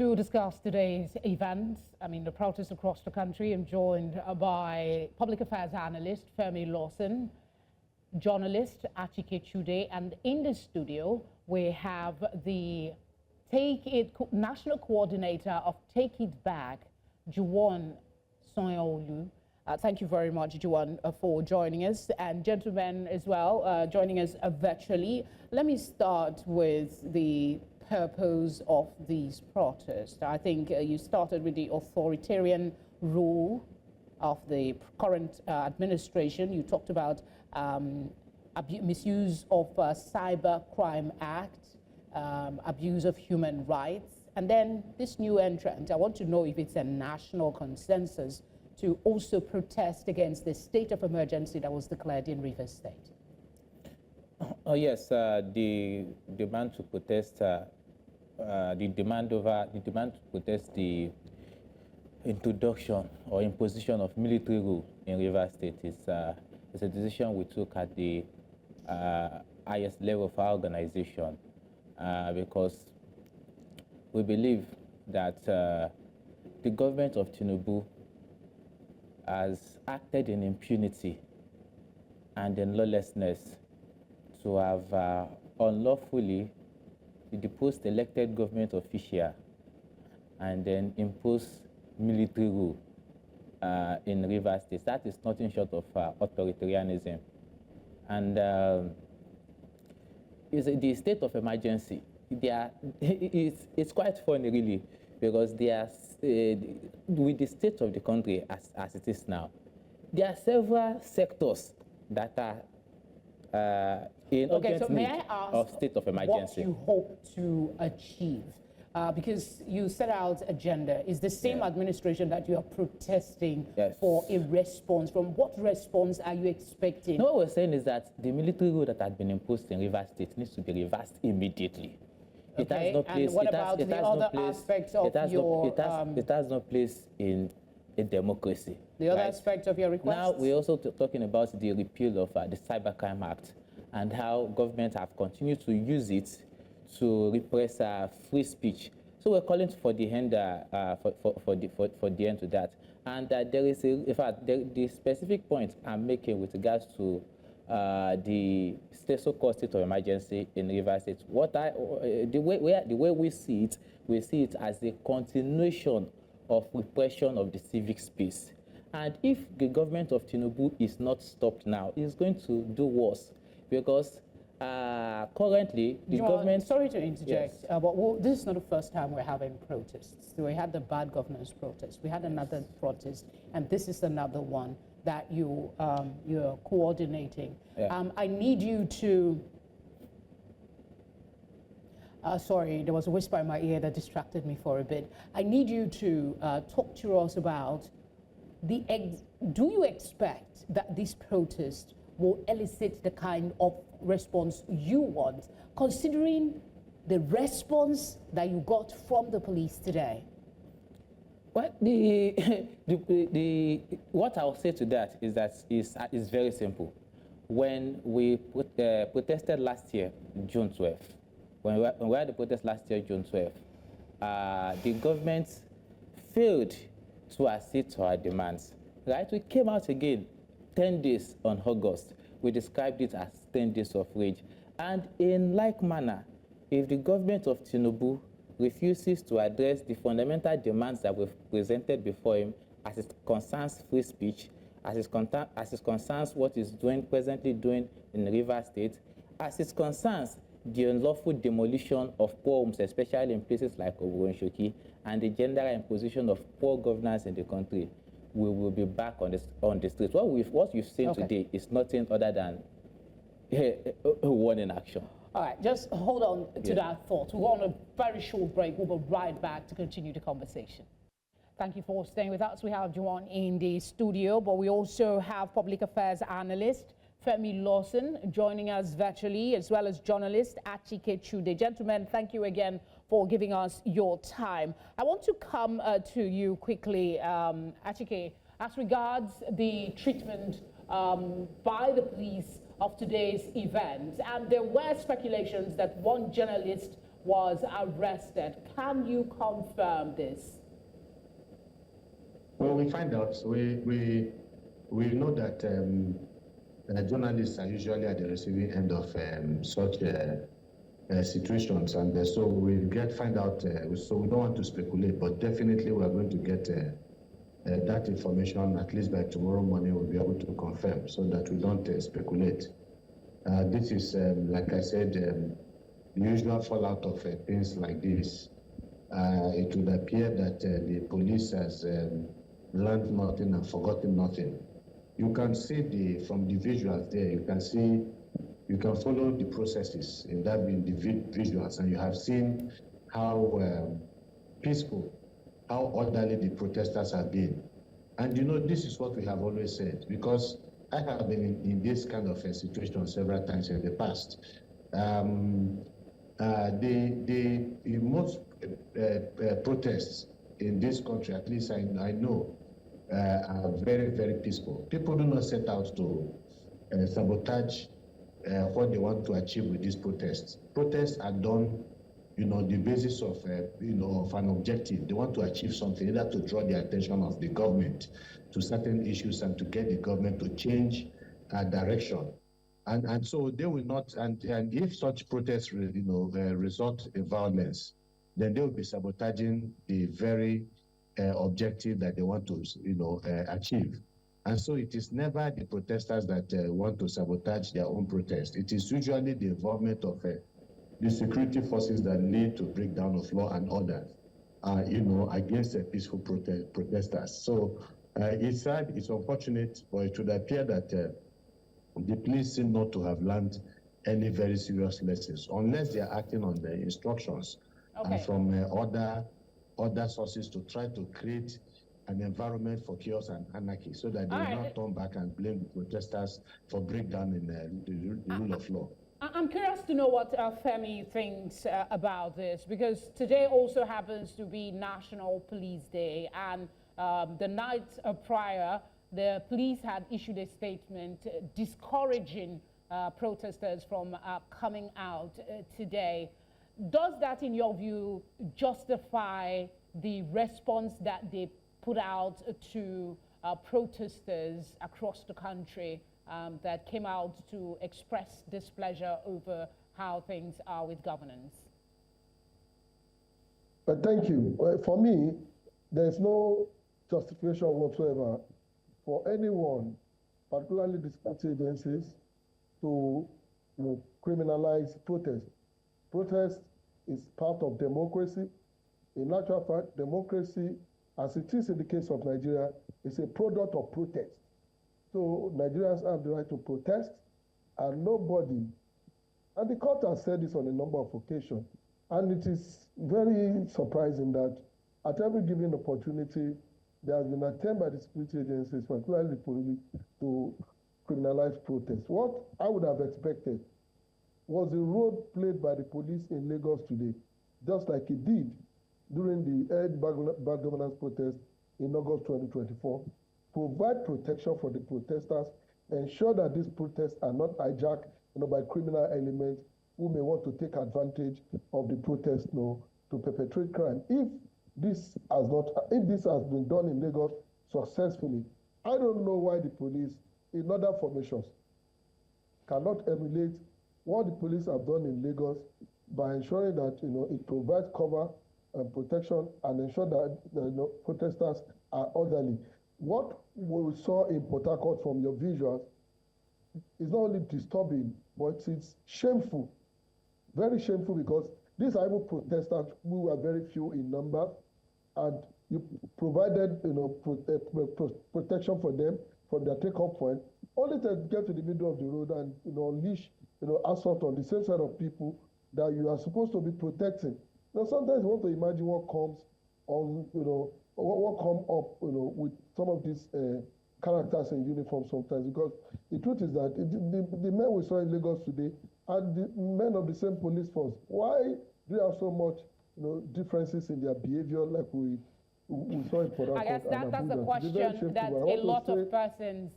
To discuss today's events, the protests across the country, I'm joined by public affairs analyst Femi Lawson, journalist Achike Chude, and in the studio we have the national coordinator of Take It Back, Juwon Sanyaolu. Thank you very much, Juwon, for joining us, and gentlemen as well, joining us virtually. Let me start with the purpose of these protests. I think you started with the authoritarian rule of the current administration. You talked about misuse of Cyber Crime Act, abuse of human rights, and then this new entrant. I want to know if it's a national consensus to also protest against the state of emergency that was declared in Rivers State. Oh yes, the demand to protest, the demand to protest the introduction or imposition of military rule in Rivers State is a decision we took at the highest level of our organization because we believe that the government of Tinubu has acted in impunity and in lawlessness to have unlawfully deposed elected government official and then impose military rule in Rivers State. That is nothing short of authoritarianism. And the state of emergency, it's quite funny really, because with the state of the country as it is now, there are several sectors that are in urgent need of state of emergency. What you hope to achieve? Because you set out agenda. Is the same administration that you are protesting for a response? From what response are you expecting? No, what we're saying is that the military rule that had been imposed in Rivers State needs to be reversed immediately. It has no place. And what about the other aspects of your... It has no place in a democracy. The other aspect of your request? Now, we're also talking about the repeal of the Cyber Crime Act and how governments have continued to use it to repress free speech. So we're calling for the end for the end to that. And there is, in fact, the specific point I'm making with regards to the so-called state of emergency in Rivers State. The way we see it as a continuation of repression of the civic space. And if the government of Tinubu is not stopped now, it's going to do worse, because currently the government... Sorry to interject, but this is not the first time we're having protests. We had the bad governance protest, we had another protest, and this is another one that you're coordinating. I need you to... sorry, there was a whisper in my ear that distracted me for a bit. I need you to talk to us about do you expect that this protest will elicit the kind of response you want, considering the response that you got from the police today? Well, what I'll say to that is very simple. When we protested last year, June 12th, when we had the protest last year, June 12th, the government failed to accede to our demands. Right? We came out again 10 days on August. We described it as 10 days of rage. And in like manner, if the government of Tinubu refuses to address the fundamental demands that we've presented before him, as it concerns free speech, as it concerns what is presently doing in Rivers State, as it concerns the unlawful demolition of poor homes, especially in places like Oburonshoki, and the general imposition of poor governance in the country, we will be back on the streets. What you've seen today is nothing other than a warning action. All right, just hold on to that thought. We're on a very short break. We'll be right back to continue the conversation. Thank you for staying with us. We have Juwon in the studio, but we also have public affairs analyst Femi Lawson joining us virtually, as well as journalist Achike Chude. Gentlemen, thank you again for giving us your time. I want to come to you quickly, Achike, as regards the treatment by the police of today's event. And there were speculations that one journalist was arrested. Can you confirm this? Well, we find out. We know that journalists are usually at the receiving end of such situations, and so we find out. So we don't want to speculate, but definitely we are going to get that information at least by tomorrow morning. We'll be able to confirm, so that we don't speculate. This is, like I said, the usual fallout of things like this. It would appear that the police has learned nothing and forgotten nothing. You can see from the visuals there, you can follow the processes in the visuals, and you have seen how peaceful, how orderly the protesters have been. And you know, this is what we have always said, because I have been in this kind of a situation several times in the past. Most protests in this country, at least I know, are very, very peaceful. People do not set out to sabotage what they want to achieve with these protests. Protests are done, the basis of, of an objective. They want to achieve something, either to draw the attention of the government to certain issues and to get the government to change direction. And so they will not, and if such protests, result in violence, then they will be sabotaging the very objective that they want to, achieve. And so it is never the protesters that want to sabotage their own protest. It is usually the involvement of the security forces that lead to breakdown of law and order, against peaceful protesters. So it's sad, it's unfortunate, but it would appear that the police seem not to have learned any very serious lessons, unless they are acting on the instructions from other sources to try to create an environment for chaos and anarchy, so that they will not turn back and blame the protesters for breakdown in the rule of law. I'm curious to know what Femi thinks about this, because today also happens to be National Police Day, and the night prior, the police had issued a statement discouraging protesters from coming out today. Does that, in your view, justify the response that they put out to protesters across the country that came out to express displeasure over how things are with governance? Thank you. For me, there's no justification whatsoever for anyone, particularly the security agencies, to criminalize protest. Protest is part of democracy. In actual fact, democracy, as it is in the case of Nigeria, is a product of protest. So Nigerians have the right to protest, and nobody, and the court has said this on a number of occasions, and it is very surprising that at every given opportunity, there has been an attempt by the security agencies, particularly the police, to criminalize protest. What I would have expected was the role played by the police in Lagos today, just like it did during the bad governance protest in August 2024, provide protection for the protesters, ensure that these protests are not hijacked by criminal elements who may want to take advantage of the protest to perpetrate crime. If this has been done in Lagos successfully, I don't know why the police in other formations cannot emulate what the police have done in Lagos by ensuring that it provides cover and protection and ensure that protesters are orderly. What we saw in Port Harcourt from your visuals is not only disturbing, but it's shameful, very shameful, because these are even protesters who were very few in number, and you provided protection for them from their take-off point, only to get to the middle of the road and unleash assault on the same set of people that you are supposed to be protecting. Now, sometimes you want to imagine what comes on, what come up, with some of these characters in uniform sometimes, because the truth is that the men we saw in Lagos today are the men of the same police force. Why do you have so much, differences in their behavior like we saw in Port Harcourt? I guess that's the question that a lot of persons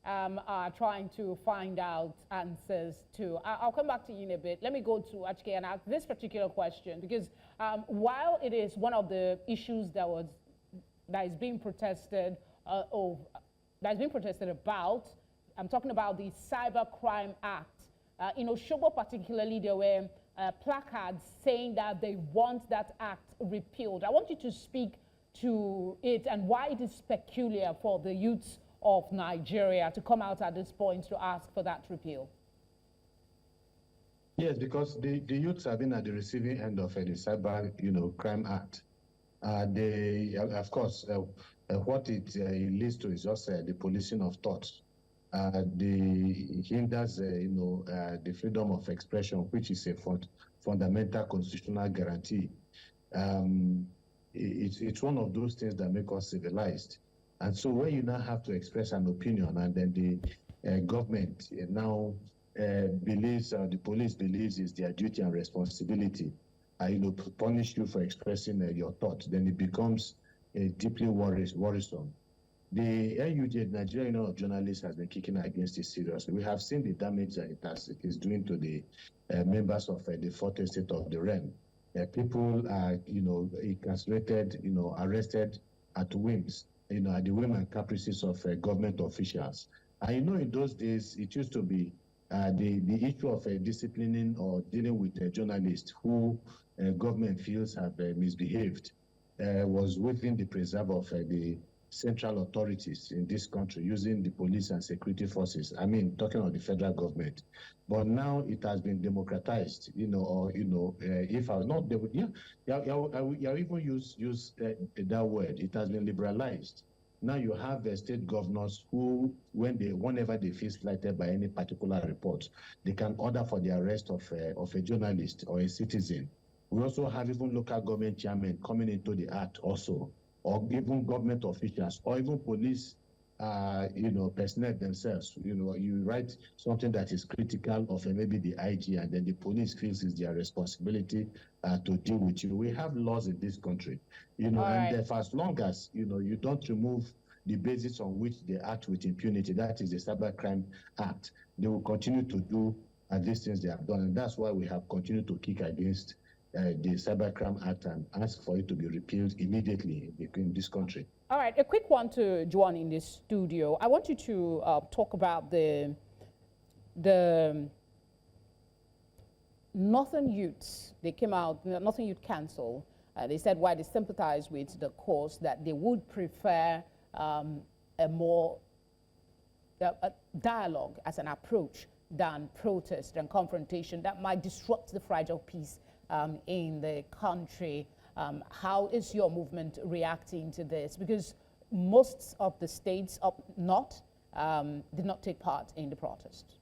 are trying to find out answers to. I'll come back to you in a bit. Let me go to Achike and ask this particular question, because while it is one of the issues that is being protested about, I'm talking about the Cybercrime Act. In Oshobo particularly, there were placards saying that they want that act repealed. I want you to speak to it and why it is peculiar for the youths of Nigeria to come out at this point to ask for that repeal. Yes, because the youths have been at the receiving end of the Cyber, Crime Act. Of course, what it leads to is just the policing of thoughts. It hinders, the freedom of expression, which is a fundamental constitutional guarantee. It's one of those things that make us civilized. And so when you now have to express an opinion, and then the government now believes, the police believes it's their duty and responsibility, to punish you for expressing your thoughts, then it becomes deeply worrisome. The NUJ, Nigerian Union of Journalists, has been kicking against this seriously. We have seen the damage that it is doing to the members of the fourth estate of the realm. People are, incarcerated, arrested at whims, at the whim and caprices of government officials. And in those days, it used to be the issue of disciplining or dealing with journalists who government feels have misbehaved was within the preserve of the central authorities in this country, using the police and security forces. I mean, talking of the federal government. But now it has been democratized, if I was not, I even use that word. It has been liberalized. Now you have state governors who, whenever they feel slighted by any particular report, they can order for the arrest of a journalist or a citizen. We also have even local government chairmen coming into the act also, or even government officials, or even police, personnel themselves. You write something that is critical of maybe the IG, and then the police feels it's their responsibility to deal with you. We have laws in this country, and for as long as you don't remove the basis on which they act with impunity, that is the Cybercrime Act, they will continue to do these things they have done, and that's why we have continued to kick against the Cybercrime Act and ask for it to be repealed immediately in this country. All right, a quick one to Juwon in this studio. I want you to talk about the Northern Youths. They came out, Northern Youth Council. They said why they sympathize with the cause, that they would prefer a more dialogue as an approach than protest and confrontation that might disrupt the fragile peace in the country. How is your movement reacting to this? Because most of the states up north did not take part in the protest.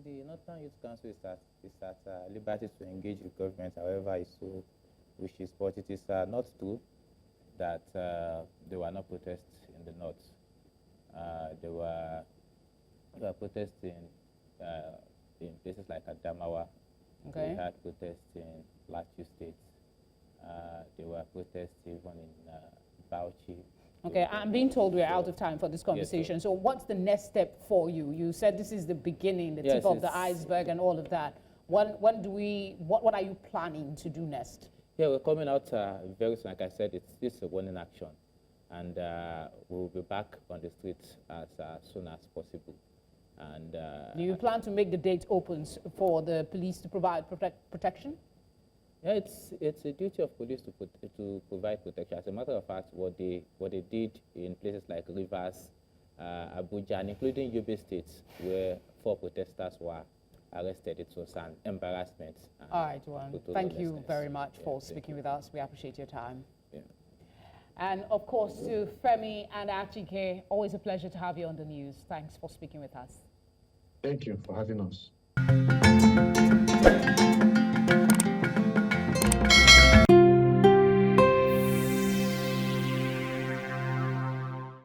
The Northern Youth Council is at liberty to engage with government however it so wishes, but it is not true that there were no protests in the north. There were protests in places like Adamawa. Okay. We had protests in Plateau State. There were protests even in Bauchi. Okay, I'm being told we're out of time for this conversation. Yes, so what's the next step for you? You said this is the beginning, the tip of the iceberg and all of that. What are you planning to do next? Yeah, we're coming out very soon. Like I said, it's a warning action. And we'll be back on the streets as soon as possible. And do you plan to make the date open for the police to provide protection? Yeah, it's a duty of police to provide protection. As a matter of fact, what they did in places like Rivers, Abuja, and including Yobe State, where 4 protesters were arrested, it was an embarrassment. All right, Juwon. Thank you very much for speaking with us. We appreciate your time. Yeah. And of course, to Femi and Achike, always a pleasure to have you on the news. Thanks for speaking with us. Thank you for having us.